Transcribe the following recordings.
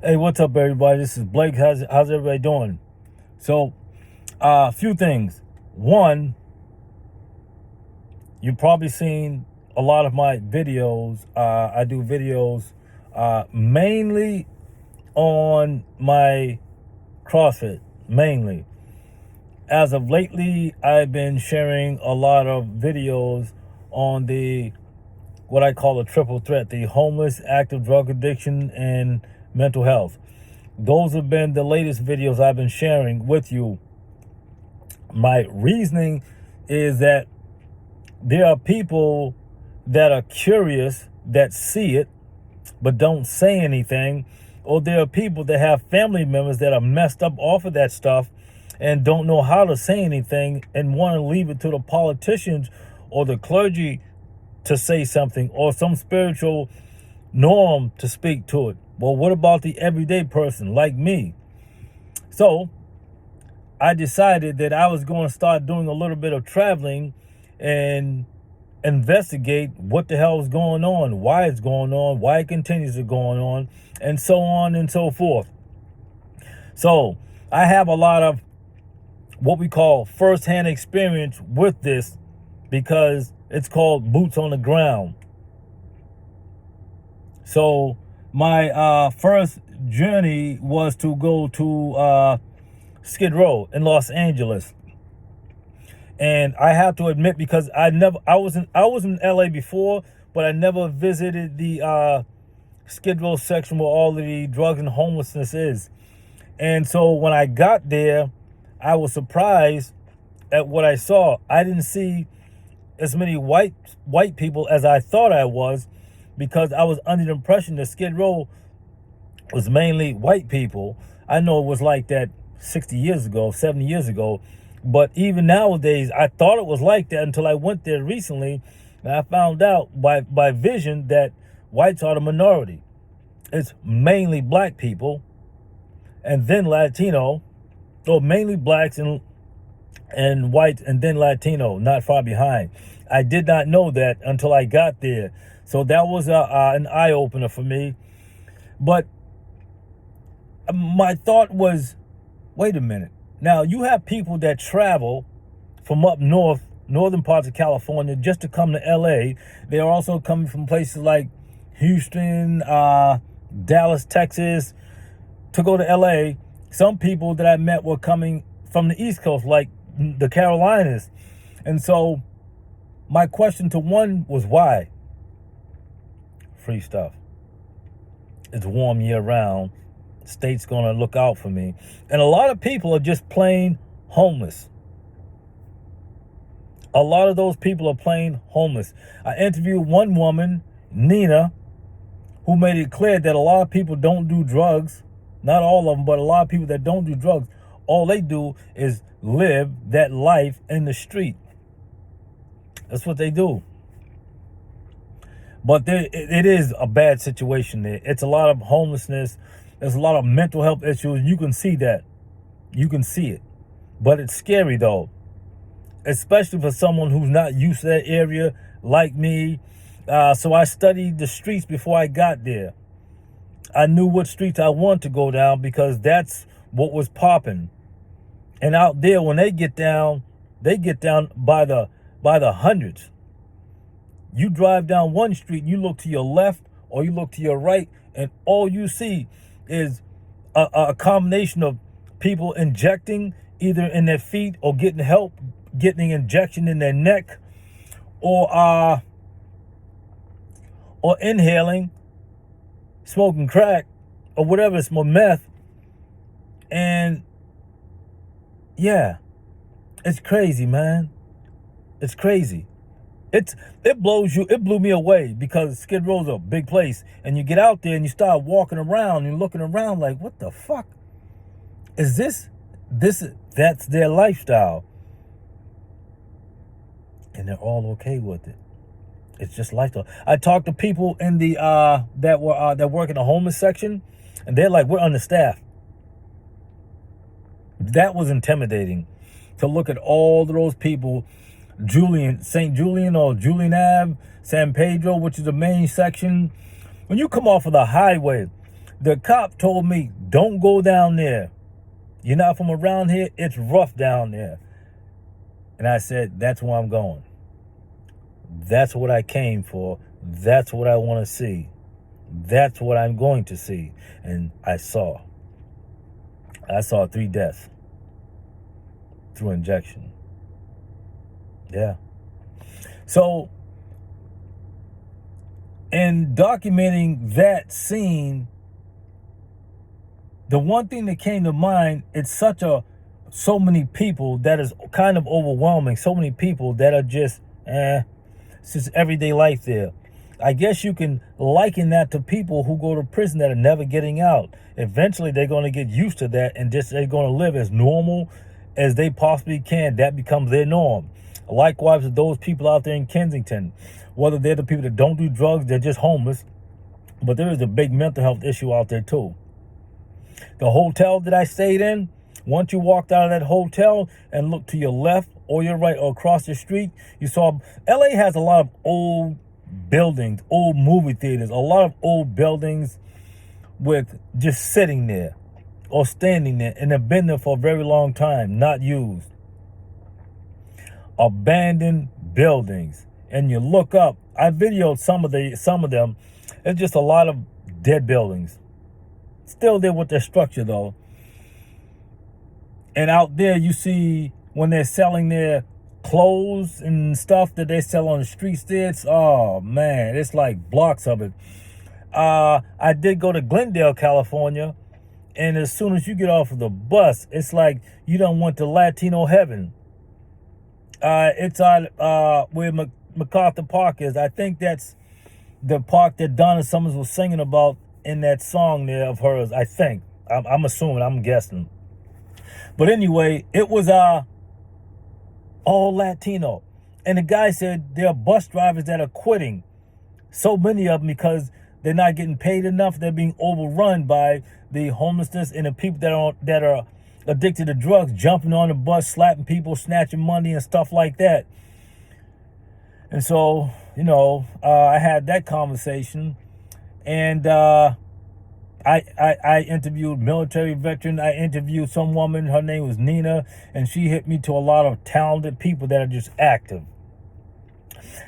Hey, what's up, everybody? This is Blake. How's everybody doing? So, a few things. One, you've probably seen a lot of my videos. I do videos mainly on my CrossFit, mainly. As of lately, I've been sharing a lot of videos on what I call a triple threat: the homeless, active drug addiction, and mental health. Those have been the latest videos I've been sharing with you. My reasoning is that there are people that are curious, that see it, but don't say anything. Or there are people that have family members that are messed up off of that stuff and don't know how to say anything and want to leave it to the politicians or the clergy to say something, or some spiritual norm to speak to it. Well, what about the everyday person like me? So I decided that I was going to start doing a little bit of traveling and investigate what the hell is going on, why it's going on, why it continues to go on, and so on and so forth. So I have a lot of what we call first-hand experience with this, because it's called boots on the ground. So my first journey was to go to Skid Row in Los Angeles. And I have to admit, because I was in LA before, but I never visited the Skid Row section where all of the drugs and homelessness is. And so when I got there, I was surprised at what I saw. I didn't see as many white people as I thought I was, because I was under the impression that Skid Row was mainly white people. I know it was like that 60 years ago, 70 years ago. But even nowadays, I thought it was like that until I went there recently, and I found out by vision that whites are the minority. It's mainly black people, and then Latino, or mainly blacks and whites, and then Latino, not far behind. I did not know that until I got there. So that was an eye-opener for me. But my thought was, wait a minute. Now, you have people that travel from up north, northern parts of California, just to come to LA. They are also coming from places like Houston, Dallas, Texas, to go to LA. Some people that I met were coming from the East Coast, like the Carolinas. And so my question to one was, why? Free stuff. It's warm year round. State's gonna look out for me. And a lot of people are just plain homeless. A lot of those people are plain homeless. I interviewed one woman, Nina, who made it clear that a lot of people don't do drugs. Not all of them, but a lot of people that don't do drugs, all they do is live that life in the street. That's what they do. But it is a bad situation there. It's a lot of homelessness. There's a lot of mental health issues. You can see that. You can see it. But it's scary, though, especially for someone who's not used to that area like me. So I studied the streets before I got there. I knew what streets I wanted to go down, because that's what was popping. And out there, when they get down by the hundreds. You drive down one street, you look to your left or you look to your right, and all you see is a combination of people injecting either in their feet or getting help, getting an injection in their neck, or inhaling, smoking crack, or whatever, it's more meth. And yeah, it's crazy, man. It's crazy. It blew me away, because Skid Row's a big place, and you get out there and you start walking around and looking around like, what the fuck is this? That's their lifestyle, and they're all okay with it. It's just lifestyle. I talked to people in the that work in the homeless section, and they're like, we're understaffed. That was intimidating, to look at all those people. St. Julian or Julian Ave, San Pedro, which is the main section. When you come off of the highway, The cop told me, don't go down there. You're not from around here. It's rough down there. And I said, that's where I'm going. That's what I came for. That's what I want to see. That's what I'm going to see. And I saw 3 deaths through injection. Yeah. So, in documenting that scene, the one thing that came to mind, it's so many people that is kind of overwhelming. So many people that are just, it's just everyday life there. I guess you can liken that to people who go to prison that are never getting out. Eventually, they're going to get used to that and just they're going to live as normal as they possibly can. That becomes their norm. Likewise, with those people out there in Kensington, whether they're the people that don't do drugs, they're just homeless. But there is a big mental health issue out there too. The hotel that I stayed in, once you walked out of that hotel and looked to your left or your right or across the street, you saw LA has a lot of old buildings, old movie theaters, a lot of old buildings with just sitting there or standing there and have been there for a very long time, not used. Abandoned buildings. And you look up, I videoed some of them. It's just a lot of dead buildings. Still there with their structure though. And out there you see when they're selling their clothes and stuff that they sell on the streets there, oh man, it's like blocks of it. I did go to Glendale, California, and as soon as you get off of the bus, it's like you don't want to Latino heaven. It's on where MacArthur Park is. I think that's the park that Donna Summers was singing about in that song there of hers. I think. I'm assuming. I'm guessing. But anyway, it was all Latino. And the guy said there are bus drivers that are quitting. So many of them because they're not getting paid enough. They're being overrun by the homelessness and the people that are addicted to drugs, jumping on the bus, slapping people, snatching money and stuff like that. And so, I had that conversation. And I interviewed military veteran. I interviewed some woman. Her name was Nina. And she hit me to a lot of talented people that are just active.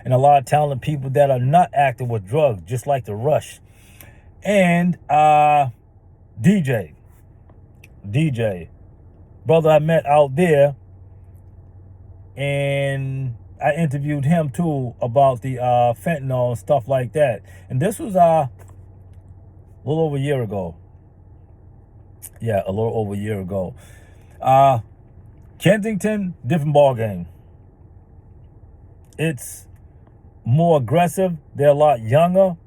And a lot of talented people that are not active with drugs, just like the Rush. And DJ. Brother I met out there. And I interviewed him too about the fentanyl and stuff like that. And this was a little over a year ago. Yeah, a little over a year ago. Kensington, different ball game. It's more aggressive. They're a lot younger.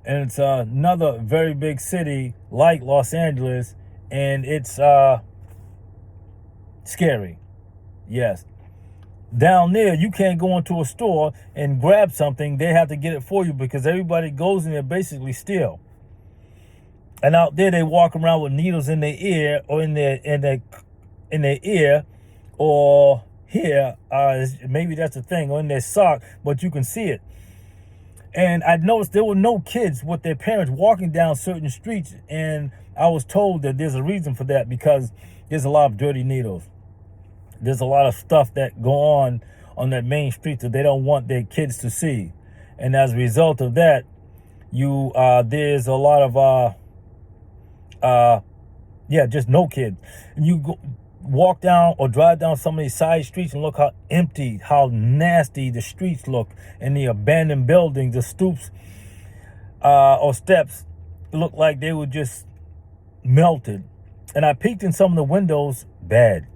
And it's another very big city like Los Angeles. And it's scary. Yes. Down there, you can't go into a store and grab something. They have to get it for you because everybody goes in there basically steal. And out there, they walk around with needles in their ear or in their ear or here. Maybe that's the thing, or in their sock, but you can see it. And I noticed there were no kids with their parents walking down certain streets. And I was told that there's a reason for that because there's a lot of dirty needles. There's a lot of stuff that go on that main street that they don't want their kids to see. And as a result of that, there's a lot of, just no kids. And you walk down or drive down some of these side streets and look how empty, how nasty the streets look. And the abandoned buildings, the stoops or steps look like they were just melted. And I peeked in some of the windows, bad.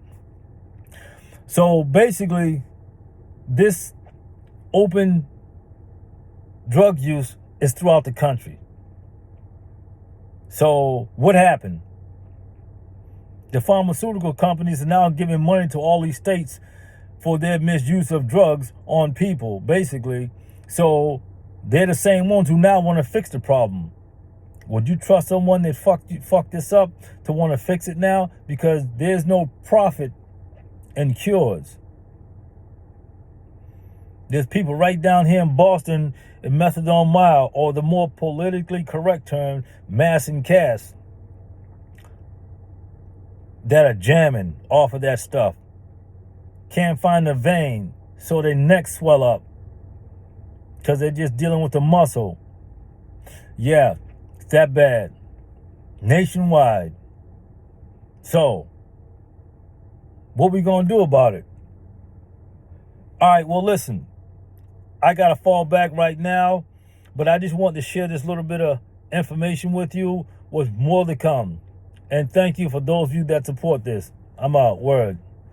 So basically, this open drug use is throughout the country. So what happened? The pharmaceutical companies are now giving money to all these states for their misuse of drugs on people, basically. So they're the same ones who now want to fix the problem. Would you trust someone that fucked this up to want to fix it now? Because there's no profit and cures. There's people right down here in Boston in Methadone Mile, or the more politically correct term, Mass and Cass, that are jamming off of that stuff. Can't find the vein, so their necks swell up because they're just dealing with the muscle. Yeah, it's that bad. Nationwide. So, what we gonna do about it? All right, well, listen. I gotta fall back right now, but I just want to share this little bit of information with you with more to come. And thank you for those of you that support this. I'm out. Word.